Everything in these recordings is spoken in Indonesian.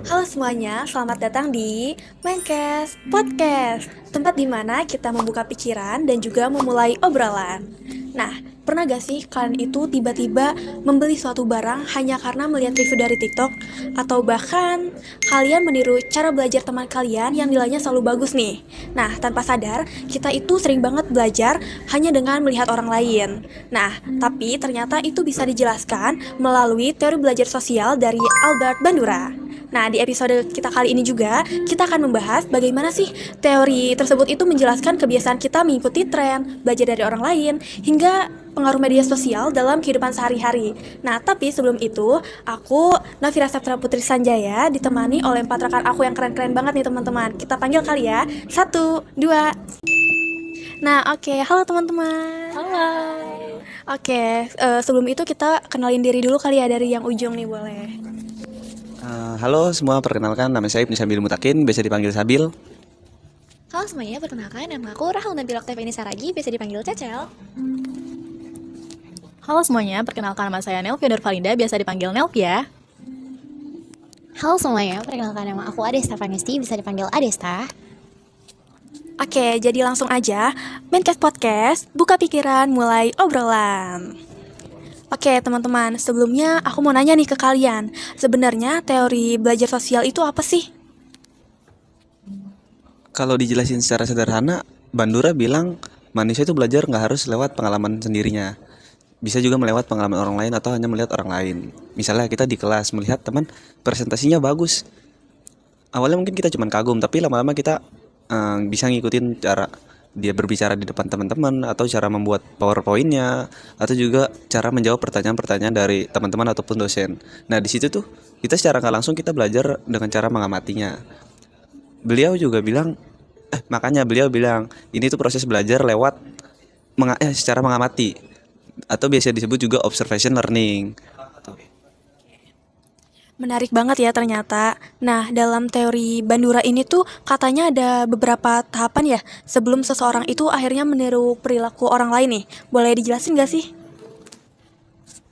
Halo semuanya, selamat datang di Mindcast Podcast, tempat di mana kita membuka pikiran dan juga memulai obrolan. Nah, pernah gak sih kalian itu tiba-tiba membeli suatu barang hanya karena melihat review dari TikTok? Atau bahkan kalian meniru cara belajar teman kalian yang nilainya selalu bagus nih? Nah, tanpa sadar, kita itu sering banget belajar hanya dengan melihat orang lain. Nah, tapi ternyata itu bisa dijelaskan melalui teori belajar sosial dari Albert Bandura. Nah, di episode kita kali ini juga, kita akan membahas bagaimana sih teori tersebut itu menjelaskan kebiasaan kita mengikuti tren, belajar dari orang lain, hingga pengaruh media sosial dalam kehidupan sehari-hari. Nah, tapi sebelum itu, aku Nafira Saptra Putri Sanjaya ditemani oleh 4 rekan aku yang keren-keren banget nih teman-teman. Kita panggil kali ya. 1, 2. Nah, oke. Halo teman-teman. Halo. Oke, sebelum itu kita kenalin diri dulu kali ya dari yang ujung nih, boleh. Halo semua, perkenalkan nama saya Ibnu Sabil Mutakin, biasa dipanggil Sabil. Halo semuanya, perkenalkan nama aku Rahel Nabil Oktaveni Saragi, biasa dipanggil Cecel. Halo semuanya, perkenalkan nama saya Nelvia Nurvalinda, biasa dipanggil Nelv ya. Halo semuanya, perkenalkan nama aku Adesta Vanesti, bisa dipanggil Adesta. Oke, jadi langsung aja, Mindcast Podcast, buka pikiran, mulai obrolan. Oke teman-teman, sebelumnya aku mau nanya nih ke kalian, sebenarnya teori belajar sosial itu apa sih? Kalau dijelasin secara sederhana, Bandura bilang manusia itu belajar nggak harus lewat pengalaman sendirinya. Bisa juga melewat pengalaman orang lain atau hanya melihat orang lain. Misalnya kita di kelas melihat teman presentasinya bagus. Awalnya mungkin kita cuma kagum, tapi lama-lama kita bisa ngikutin cara dia berbicara di depan teman-teman, atau cara membuat PowerPoint-nya, atau juga cara menjawab pertanyaan-pertanyaan dari teman-teman ataupun dosen. Nah, di situ tuh kita secara nggak langsung kita belajar dengan cara mengamatinya. Beliau juga bilang, makanya beliau bilang ini tuh proses belajar lewat secara mengamati, atau biasa disebut juga observation learning. Menarik banget ya ternyata. Nah, dalam teori Bandura ini tuh katanya ada beberapa tahapan ya sebelum seseorang itu akhirnya meniru perilaku orang lain nih. Boleh dijelasin gak sih?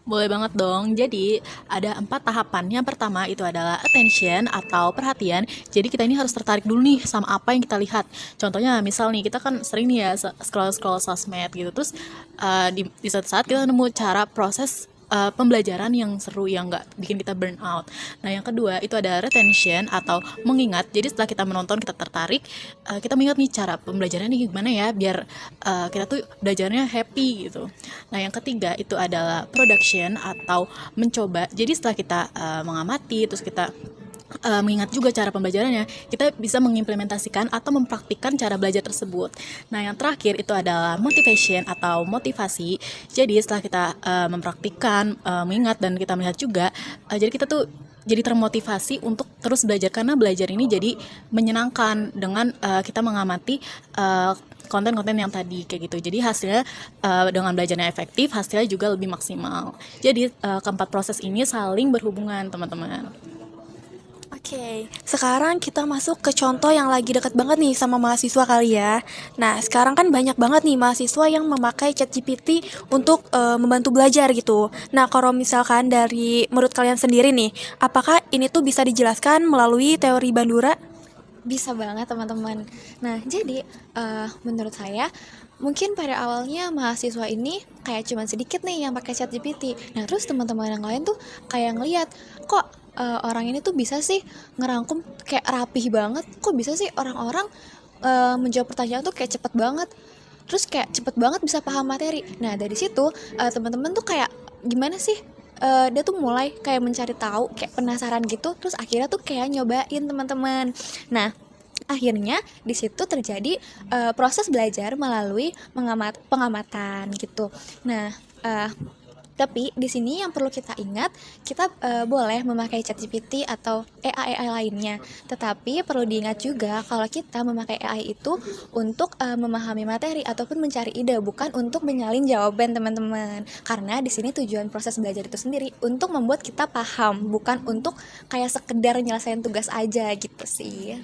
Boleh banget dong. Jadi ada 4 tahapan. Yang pertama itu adalah attention atau perhatian. Jadi kita ini harus tertarik dulu nih sama apa yang kita lihat. Contohnya misal nih, kita kan sering nih ya scroll sosmed gitu. Terus di suatu saat kita nemu cara proses pembelajaran yang seru, yang nggak bikin kita burn out. Nah, yang kedua itu ada retention atau mengingat. Jadi setelah kita menonton, kita tertarik, kita mengingat nih cara pembelajarannya gimana ya biar kita tuh belajarnya happy gitu. Nah, yang ketiga itu adalah production atau mencoba. Jadi setelah kita mengamati, terus kita mengingat juga cara pembelajarannya, kita bisa mengimplementasikan atau mempraktikkan cara belajar tersebut. Nah, yang terakhir itu adalah motivation atau motivasi. Jadi setelah kita mempraktikkan, mengingat dan kita melihat juga, jadi kita tuh jadi termotivasi untuk terus belajar, karena belajar ini jadi menyenangkan dengan kita mengamati konten-konten yang tadi kayak gitu. Jadi hasilnya dengan belajarnya efektif, hasilnya juga lebih maksimal. Jadi keempat proses ini saling berhubungan, teman-teman. Oke, sekarang kita masuk ke contoh yang lagi deket banget nih sama mahasiswa kali ya. Nah, sekarang kan banyak banget nih mahasiswa yang memakai ChatGPT untuk membantu belajar gitu. Nah, kalau misalkan dari menurut kalian sendiri nih, apakah ini tuh bisa dijelaskan melalui teori Bandura? Bisa banget teman-teman. Nah, jadi menurut saya mungkin pada awalnya mahasiswa ini kayak cuman sedikit nih yang pakai ChatGPT. Nah, terus teman-teman yang lain tuh kayak ngelihat, kok orang ini tuh bisa sih ngerangkum kayak rapih banget. Kok bisa sih orang-orang menjawab pertanyaan tuh kayak cepet banget. Terus kayak cepet banget bisa paham materi. Nah, dari situ teman-teman tuh kayak gimana sih? Dia tuh mulai kayak mencari tahu, kayak penasaran gitu. Terus akhirnya tuh kayak nyobain teman-teman. Nah, akhirnya di situ terjadi proses belajar melalui pengamatan gitu. Nah, tapi di sini yang perlu kita ingat, kita boleh memakai ChatGPT atau AI lainnya. Tetapi perlu diingat juga kalau kita memakai AI itu untuk memahami materi ataupun mencari ide, bukan untuk menyalin jawaban teman-teman. Karena di sini tujuan proses belajar itu sendiri untuk membuat kita paham, bukan untuk kayak sekedar nyelesain tugas aja gitu sih.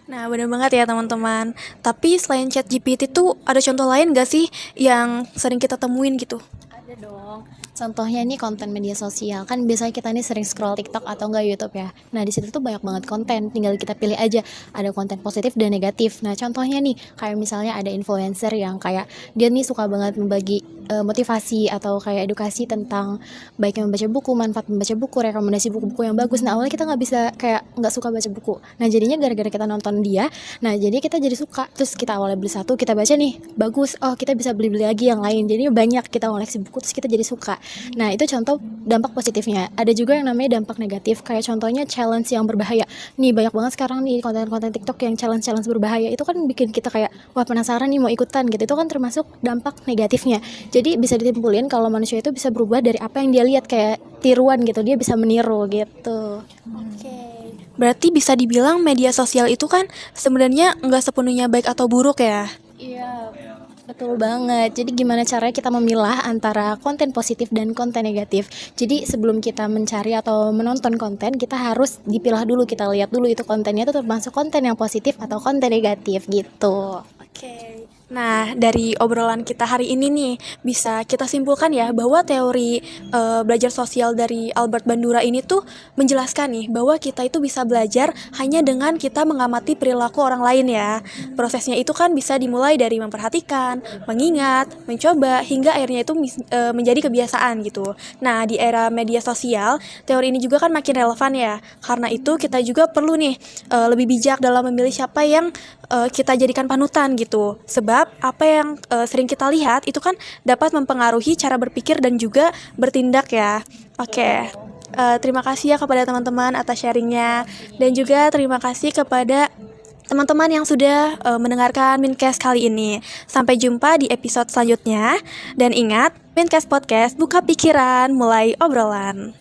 Nah, bener banget ya teman-teman. Tapi selain ChatGPT tuh ada contoh lain gak sih yang sering kita temuin gitu? Ada dong. Contohnya nih konten media sosial, kan biasanya kita nih sering scroll TikTok atau enggak YouTube ya. Nah, di situ tuh banyak banget konten, tinggal kita pilih aja. Ada konten positif dan negatif. Nah, contohnya nih kayak misalnya ada influencer yang kayak dia nih suka banget membagi motivasi atau kayak edukasi tentang baiknya membaca buku, manfaat membaca buku, rekomendasi buku-buku yang bagus. Nah, awalnya kita nggak bisa kayak nggak suka baca buku. Nah, jadinya gara-gara kita nonton dia, nah jadi kita jadi suka. Terus kita awalnya beli satu, kita baca nih, bagus. Oh, kita bisa beli-beli lagi yang lain. Jadi banyak kita koleksi buku terus kita jadi suka. Nah, itu contoh dampak positifnya. Ada juga yang namanya dampak negatif, kayak contohnya challenge yang berbahaya. Nih, banyak banget sekarang nih konten-konten TikTok yang challenge-challenge berbahaya. Itu kan bikin kita kayak, wah penasaran nih mau ikutan gitu. Itu kan termasuk dampak negatifnya. Jadi bisa ditimpulin kalau manusia itu bisa berubah dari apa yang dia lihat, kayak tiruan gitu. Dia bisa meniru gitu. Berarti bisa dibilang media sosial itu kan sebenarnya nggak sepenuhnya baik atau buruk ya. Iya, betul banget. Jadi gimana caranya kita memilah antara konten positif dan konten negatif. Jadi sebelum kita mencari atau menonton konten, kita harus dipilah dulu, kita lihat dulu itu kontennya itu termasuk konten yang positif atau konten negatif gitu. Nah, dari obrolan kita hari ini nih, bisa kita simpulkan ya bahwa teori belajar sosial dari Albert Bandura ini tuh menjelaskan nih bahwa kita itu bisa belajar hanya dengan kita mengamati perilaku orang lain ya. Prosesnya itu kan bisa dimulai dari memperhatikan, mengingat, mencoba, hingga akhirnya itu menjadi kebiasaan gitu. Nah, di era media sosial, teori ini juga kan makin relevan ya. Karena itu kita juga perlu nih lebih bijak dalam memilih siapa yang kita jadikan panutan gitu. Sebab apa yang sering kita lihat itu kan dapat mempengaruhi cara berpikir dan juga bertindak ya. Terima kasih ya kepada teman-teman atas sharingnya, dan juga terima kasih kepada teman-teman yang sudah mendengarkan Mincast kali ini. Sampai jumpa di episode selanjutnya, dan ingat, Mincast Podcast, buka pikiran, mulai obrolan.